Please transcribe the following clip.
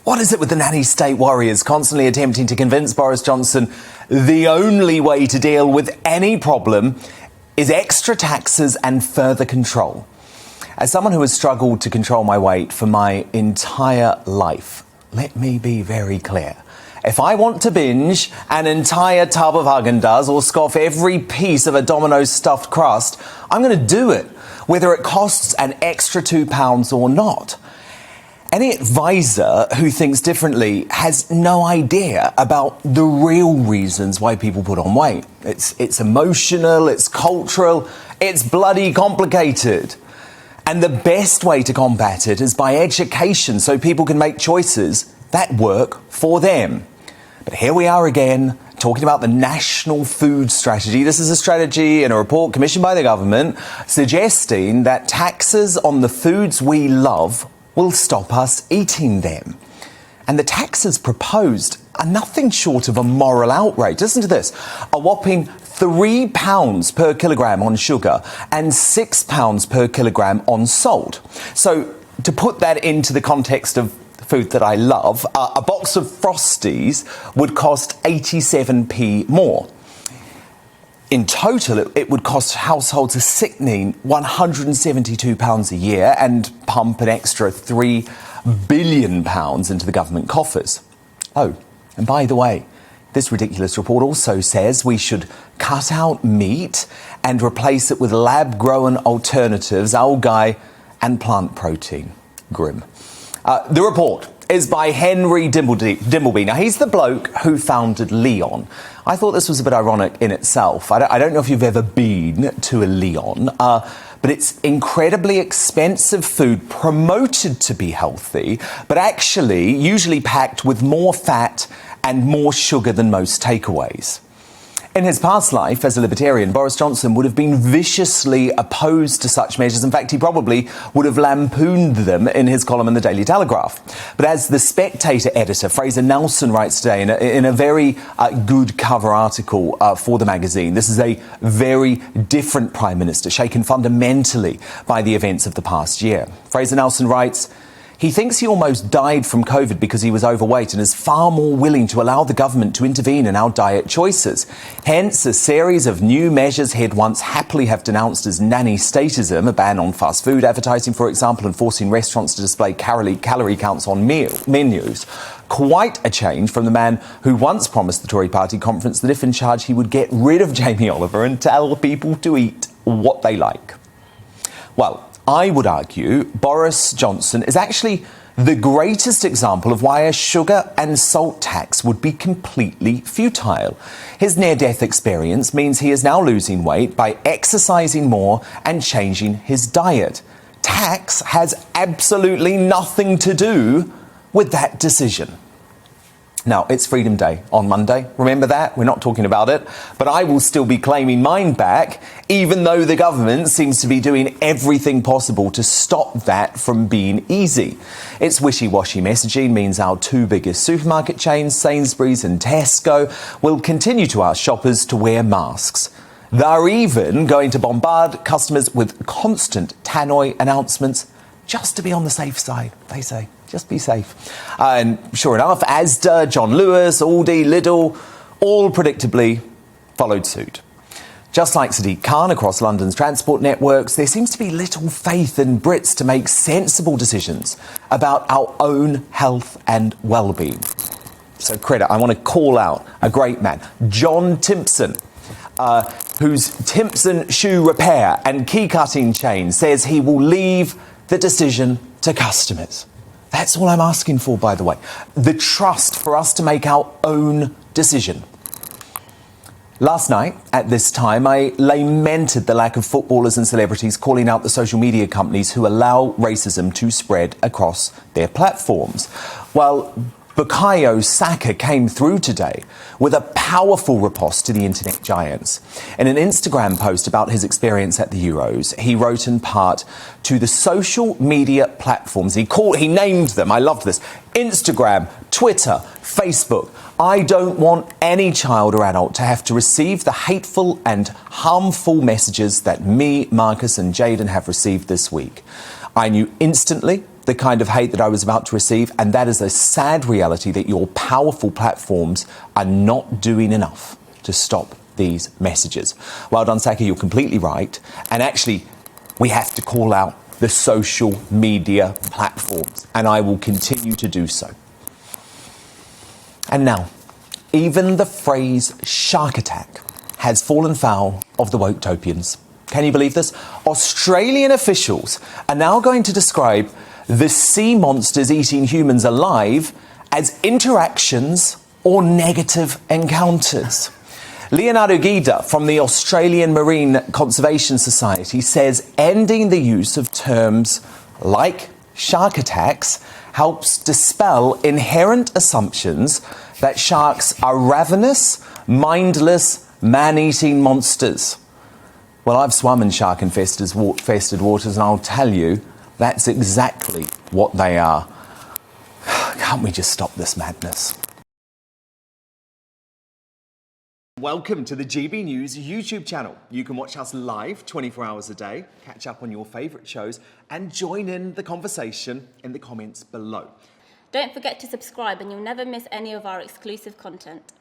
What is it with the nanny state warriors constantly attempting to convince Boris Johnson the only way to deal with any problem is extra taxes and further control? As someone who has struggled to control my weight for my entire life, let me be very clear. If I want to binge an entire tub of Haagen-Dazs or scoff every piece of a Domino's stuffed crust, I'm going to do it, whether it costs an extra £2 or not. Any advisor who thinks differently has no idea about the real reasons why people put on weight. It's emotional, it's cultural, it's bloody complicated. And the best way to combat it is by education, so people can make choices that work for them. But here we are again, talking about the National Food Strategy. This is a strategy in a report commissioned by the government suggesting that taxes on the foods we love will stop us eating them. And the taxes proposed are nothing short of a moral outrage. Listen to this. A whopping £3 per kilogramme on sugar and £6 per kilogramme on salt. So to put that into the context of food that I love, a box of Frosties would cost 87p more. In total, it would cost households a sickening £172 a year and pump an extra £3 billion into the government coffers. Oh, and by the way, this ridiculous report also says we should cut out meat and replace it with lab-grown alternatives, algae and plant protein. Grim. The report is by Henry Dimbleby. Now, he's the bloke who founded Leon. I thought this was a bit ironic in itself. I don't know if you've ever been to a Leon, but it's incredibly expensive food promoted to be healthy, but actually usually packed with more fat and more sugar than most takeaways. In his past life as a libertarian, Boris Johnson would have been viciously opposed to such measures. In fact, he probably would have lampooned them in his column in the Daily Telegraph. But as the Spectator editor, Fraser Nelson, writes today in a very good cover article for the magazine, this is a very different Prime Minister, shaken fundamentally by the events of the past year. Fraser Nelson writes, he thinks he almost died from COVID because he was overweight and is far more willing to allow the government to intervene in our diet choices. Hence, a series of new measures he'd once happily have denounced as nanny statism, a ban on fast food advertising, for example, and forcing restaurants to display calorie counts on menus. Quite a change from the man who once promised the Tory party conference that if in charge he would get rid of Jamie Oliver and tell people to eat what they like. Well, I would argue Boris Johnson is actually the greatest example of why a sugar and salt tax would be completely futile. His near-death experience means he is now losing weight by exercising more and changing his diet. Tax has absolutely nothing to do with that decision. Now, it's Freedom Day on Monday. Remember that? We're not talking about it. But I will still be claiming mine back, even though the government seems to be doing everything possible to stop that from being easy. Its wishy-washy messaging means our two biggest supermarket chains, Sainsbury's and Tesco, will continue to ask shoppers to wear masks. They're even going to bombard customers with constant tannoy announcements just to be on the safe side, they say. Just be safe. And sure enough, Asda, John Lewis, Aldi, Lidl, all predictably followed suit. Just like Sadiq Khan across London's transport networks, there seems to be little faith in Brits to make sensible decisions about our own health and well-being. So credit, I want to call out a great man, John Timpson, whose Timpson shoe repair and key cutting chain says he will leave the decision to customers. That's all I'm asking for, by the way. The trust for us to make our own decision. Last night, at this time, I lamented the lack of footballers and celebrities calling out the social media companies who allow racism to spread across their platforms. Well, Bukayo Saka came through today with a powerful riposte to the internet giants. In an Instagram post about his experience at the Euros, he wrote in part, to the social media platforms, he named them, I loved this, Instagram, Twitter, Facebook. I don't want any child or adult to have to receive the hateful and harmful messages that me, Marcus and Jaden have received this week. I knew instantly the kind of hate that I was about to receive, and that is a sad reality that your powerful platforms are not doing enough to stop these messages. Well done, Saki, you're completely right. And actually, we have to call out the social media platforms, and I will continue to do so. And now, even the phrase shark attack has fallen foul of the woketopians. Can you believe this? Australian officials are now going to describe the sea monsters eating humans alive as interactions or negative encounters. Leonardo Guida from the Australian Marine Conservation Society says ending the use of terms like shark attacks helps dispel inherent assumptions that sharks are ravenous, mindless, man-eating monsters. Well, I've swum in shark-infested waters, and I'll tell you, that's exactly what they are. Can't we just stop this madness? Welcome to the GB News YouTube channel. You can watch us live 24 hours a day, catch up on your favourite shows, and join in the conversation in the comments below. Don't forget to subscribe and you'll never miss any of our exclusive content.